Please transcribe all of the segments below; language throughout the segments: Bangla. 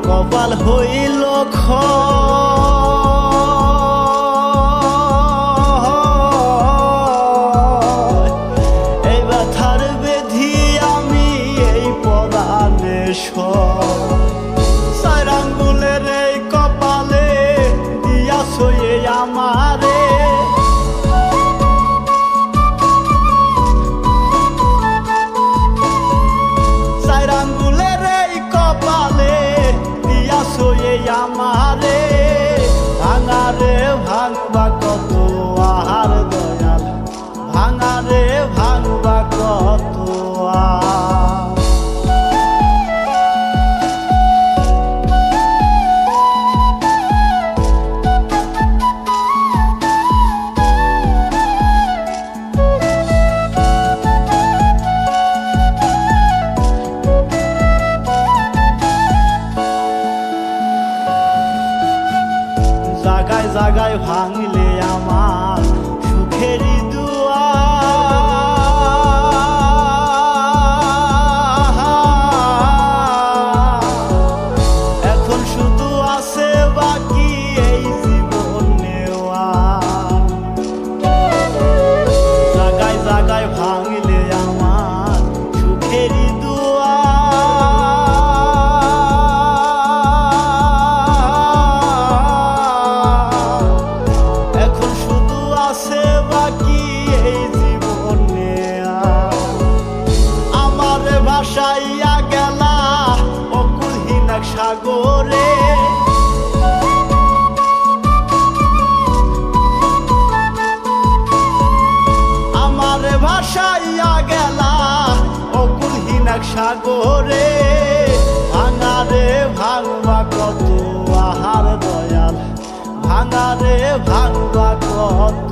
কপাল হইল এই ব্যথার বেধি আমি এই পরাণে চার আঙ্গুলের এই কপালে দিয়াছ এই আমারে চার আঙ্গুলের এই কপালে দিয়াছ এই আমারে ভাঙারে ভাঙবা কত আহার দয়াল ভাঙারে ভাঙবা কত জাগায় জাগায় ভাঙলে আমার সুখেরই দুয়া এখন শুধু আছে বাকি এই জীবন নেওয়া জাগায় জাগায় ভাঙলে আমার সুখেরই দুয়া ভাসাইয়া গেলা অকুলহীন এক সাগরে আমারে ভাসাইয়া গেলা অকুলহীন এক সাগরে ভাঙারে ভাঙবা কত আহার দয়াল ভাঙারে ভাঙবা কত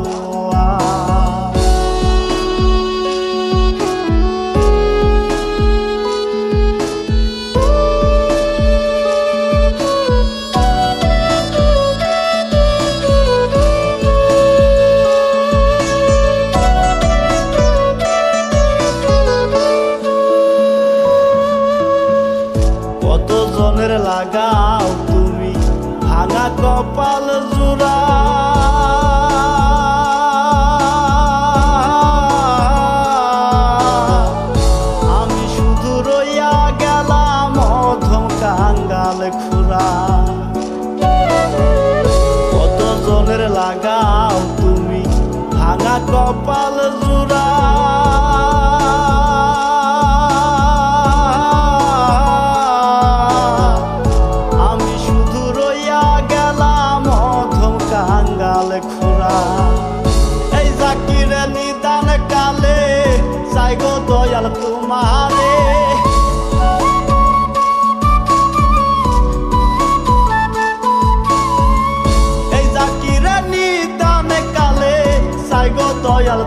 কতজনের লাগাও তুমি ভাঙা কপাল জোড়া আমি শুধু রইয়া গেলাম অধম কাঙ্গাল খুরা কতজনের লাগাও তুমি ভাঙা কপাল জোড়া এই জাকিরে নিদান কালে চাই গো দয়াল তোমারে এই জাকিরে নিদান কালে চাই গো দয়াল